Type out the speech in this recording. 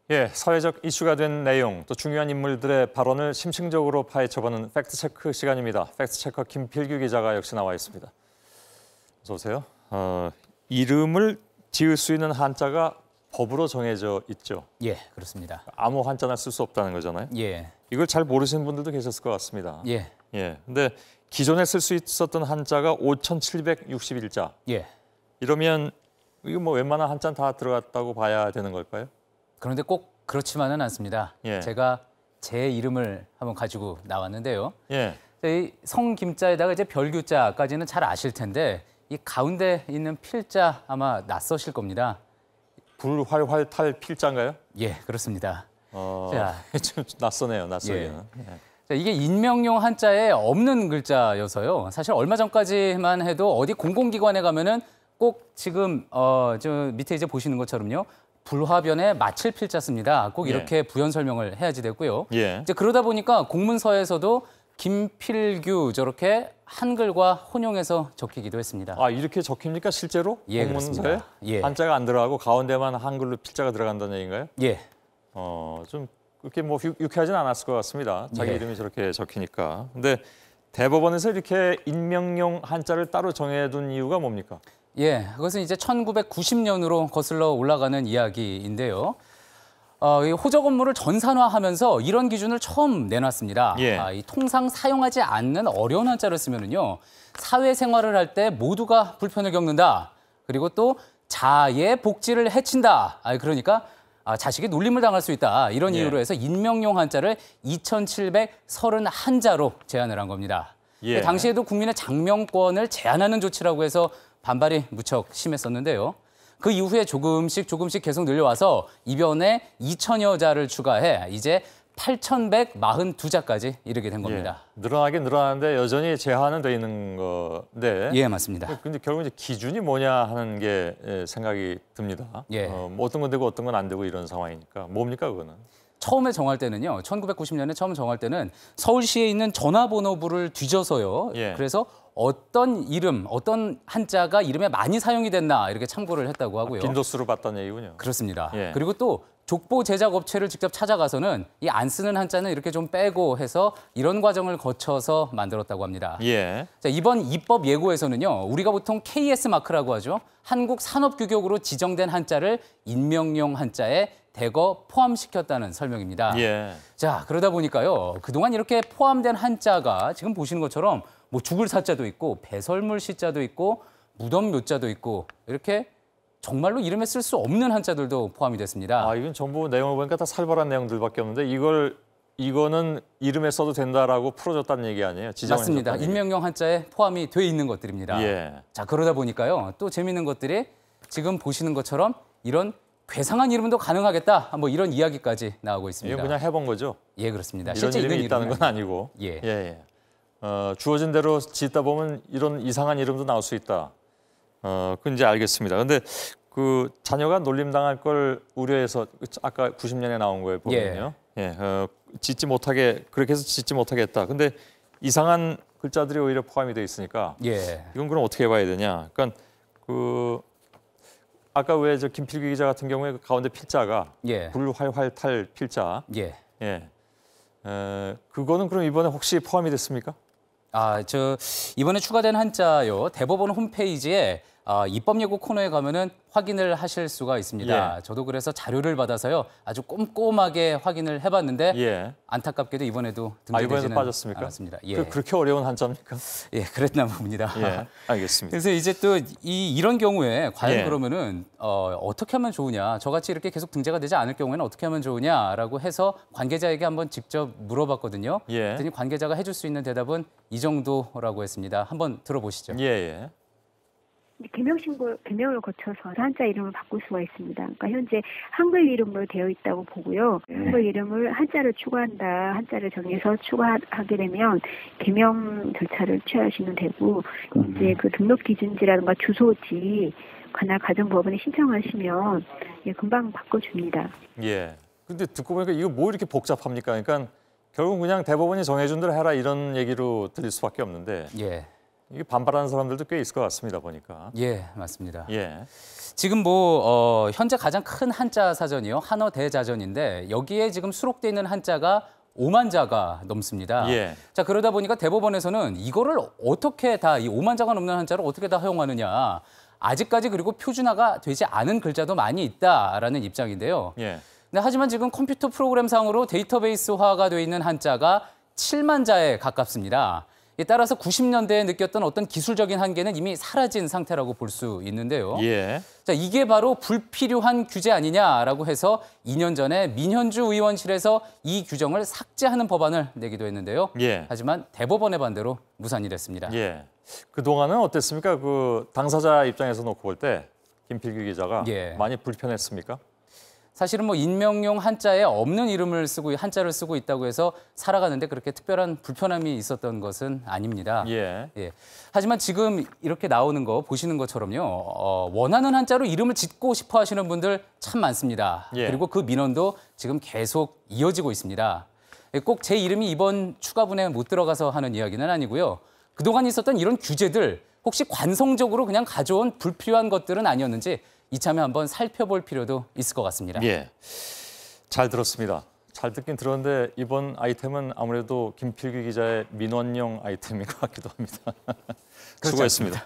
예, 사회적 이슈가 된 내용, 또 중요한 인물들의 발언을 심층적으로 파헤쳐보는 팩트체크 시간입니다. 팩트체커 김필규 기자가 역시 나와 있습니다. 어서 오세요. 이름을 지을 수 있는 한자가 법으로 정해져 있죠. 예, 그렇습니다. 아무 한자나 쓸 수 없다는 거잖아요. 예. 이걸 잘 모르시는 분들도 계셨을 것 같습니다. 예. 예. 근데 기존에 쓸 수 있었던 한자가 5,761자. 예. 이러면 이거 뭐 웬만한 한자는 다 들어갔다고 봐야 되는 걸까요? 그런데 꼭 그렇지만은 않습니다. 예. 제가 제 이름을 한번 가지고 나왔는데요. 예. 이 성김자에다가 이제 별규자까지는 잘 아실 텐데 이 가운데 있는 필자 아마 낯서실 겁니다. 불활활탈 필자인가요? 예, 그렇습니다. 자, 좀 낯서네요, 낯설기는. 예. 자, 이게 인명용 한자에 없는 글자여서요. 사실 얼마 전까지만 해도 어디 공공기관에 가면은 꼭 지금 저 밑에 이제 보시는 것처럼요. 불화변에 마칠 필자 씁니다. 꼭 이렇게 부연 설명을 해야지 되고요. 예. 이제 그러다 보니까 공문서에서도 김필규 저렇게 한글과 혼용해서 적히기도 했습니다. 아, 이렇게 적힙니까 실제로? 예, 공문서에? 그렇습니다. 예. 한자가 안 들어가고 가운데만 한글로 필자가 들어간다는 얘기인가요? 예. 좀 그렇게 뭐 유쾌하진 않았을 것 같습니다. 자기 예. 이름이 저렇게 적히니까. 근데 대법원에서 이렇게 인명용 한자를 따로 정해둔 이유가 뭡니까? 예, 그것은 이제 1990년으로 거슬러 올라가는 이야기인데요. 이 호적 업무를 전산화하면서 이런 기준을 처음 내놨습니다. 예. 이 통상 사용하지 않는 어려운 한자를 쓰면은요, 사회생활을 할 때 모두가 불편을 겪는다. 그리고 또 자의 복지를 해친다. 그러니까 자식이 놀림을 당할 수 있다. 이런 예. 이유로 해서 인명용 한자를 2,731자로 제한을 한 겁니다. 예. 당시에도 국민의 장명권을 제한하는 조치라고 해서 반발이 무척 심했었는데요. 그 이후에 조금씩 계속 늘려와서 이변에 2,000여 자를 추가해 이제 8,142자까지 이르게 된 겁니다. 예. 늘어나긴 늘어나는데 여전히 제한은 돼 있는 건데. 예, 맞습니다. 근데 결국 이제 기준이 뭐냐 하는 게 생각이 듭니다. 예. 뭐 어떤 건 되고 어떤 건 안 되고 이런 상황이니까. 뭡니까 그거는? 처음에 정할 때는요. 1990년에 처음 정할 때는 서울시에 있는 전화번호부를 뒤져서요. 예. 그래서 어떤 이름, 어떤 한자가 이름에 많이 사용이 됐나 이렇게 참고를 했다고 하고요. 빈도수로 봤다는 얘기군요. 그렇습니다. 예. 그리고 또 족보 제작 업체를 직접 찾아가서는 이 안 쓰는 한자는 이렇게 좀 빼고 해서 이런 과정을 거쳐서 만들었다고 합니다. 예. 자, 이번 입법 예고에서는요. 우리가 보통 KS 마크라고 하죠. 한국 산업규격으로 지정된 한자를 인명용 한자에 대거 포함시켰다는 설명입니다. 예. 자, 그러다 보니까요. 그동안 이렇게 포함된 한자가 지금 보시는 것처럼 뭐 죽을 사자도 있고 배설물 시자도 있고 무덤 묘자도 있고 이렇게 정말로 이름에 쓸 수 없는 한자들도 포함이 됐습니다. 이건 정부 내용을 보니까 다 살벌한 내용들밖에 없는데 이거는 이름에 써도 된다라고 풀어줬다는 얘기 아니에요? 맞습니다. 인명용 한자에 포함이 돼 있는 것들입니다. 예. 자, 그러다 보니까요. 또 재미있는 것들이 지금 보시는 것처럼 이런 괴상한 이름도 가능하겠다. 뭐 이런 이야기까지 나오고 있습니다. 이건 그냥 해본 거죠? 예, 그렇습니다. 이런 실제 이름이 있는 있다는 건 아니고. 예. 예. 주어진 대로 짓다 보면 이런 이상한 이름도 나올 수 있다. 그건 이제 알겠습니다. 근데 그 자녀가 놀림당할 걸 우려해서 아까 90년에 나온 거에 보면요. 짓지 못하게 그렇게 해서 짓지 못하게 했다. 근데 이상한 글자들이 오히려 포함이 돼 있으니까 이건 그럼 어떻게 봐야 되냐? 그러니까 그 아까 왜 저 김필규 기자 같은 경우에 그 가운데 필자가 불활활탈 필자. 그거는 그럼 이번에 혹시 포함이 됐습니까? 이번에 추가된 한자요. 대법원 홈페이지에 입법 예고 코너에 가면은 확인을 하실 수가 있습니다. 예. 저도 그래서 자료를 받아서요. 아주 꼼꼼하게 확인을 해봤는데 안타깝게도 이번에도 등재되지는 빠졌습니까? 않았습니다. 그렇게 어려운 한자입니까? 예, 그랬나 봅니다. 예, 알겠습니다. 그래서 이제 또 이런 경우에 과연 그러면은 어떻게 하면 좋으냐? 저같이 이렇게 계속 등재가 되지 않을 경우에는 어떻게 하면 좋으냐라고 해서 관계자에게 한번 직접 물어봤거든요. 그랬더니 관계자가 해줄 수 있는 대답은 이 정도라고 했습니다. 한번 들어보시죠. 개명을 거쳐서 한자 이름을 바꿀 수가 있습니다. 그러니까 현재 한글 이름으로 되어 있다고 보고요. 한글 이름을 한자를 추가한다, 한자를 정해서 추가하게 되면 개명 절차를 취하시면 되고 이제 그 등록 기준지라든가 주소지 관할 가정법원에 신청하시면 금방 바꿔줍니다. 근데 듣고 보니까 이거 뭐 이렇게 복잡합니까? 그러니까 결국 그냥 대법원이 정해준 대로 해라 이런 얘기로 들릴 수밖에 없는데. 이게 반발하는 사람들도 꽤 있을 것 같습니다, 보니까. 맞습니다. 지금 현재 가장 큰 한자 사전이요. 한어대자전인데 여기에 지금 수록돼 있는 한자가 5만 자가 넘습니다. 예. 자, 그러다 보니까 대법원에서는 이거를 어떻게 다 이 5만 자가 넘는 한자를 어떻게 다 허용하느냐. 아직까지 그리고 표준화가 되지 않은 글자도 많이 있다라는 입장인데요. 예. 네, 하지만 지금 컴퓨터 프로그램상으로 데이터베이스화가 되어 있는 한자가 7만 자에 가깝습니다. 따라서 90년대에 느꼈던 어떤 기술적인 한계는 이미 사라진 상태라고 볼 수 있는데요. 예. 자, 이게 바로 불필요한 규제 아니냐라고 해서 2년 전에 민현주 의원실에서 이 규정을 삭제하는 법안을 내기도 했는데요. 예. 하지만 대법원의 반대로 무산이 됐습니다. 예. 그동안은 어땠습니까? 그 당사자 입장에서 놓고 볼 때 김필규 기자가 예. 많이 불편했습니까? 사실은 인명용 한자에 없는 이름을 쓰고 한자를 쓰고 있다고 해서 살아가는데 그렇게 특별한 불편함이 있었던 것은 아닙니다. 예. 예. 하지만 지금 이렇게 나오는 거 보시는 것처럼요. 원하는 한자로 이름을 짓고 싶어 하시는 분들 참 많습니다. 예. 그리고 그 민원도 지금 계속 이어지고 있습니다. 꼭 제 이름이 이번 추가분에 못 들어가서 하는 이야기는 아니고요. 그동안 있었던 이런 규제들 혹시 관성적으로 그냥 가져온 불필요한 것들은 아니었는지 이참에 한번 살펴볼 필요도 있을 것 같습니다. 예. 잘 들었습니다. 잘 듣긴 들었는데 이번 아이템은 아무래도 김필규 기자의 민원용 아이템인 것 같기도 합니다. 수고했습니다.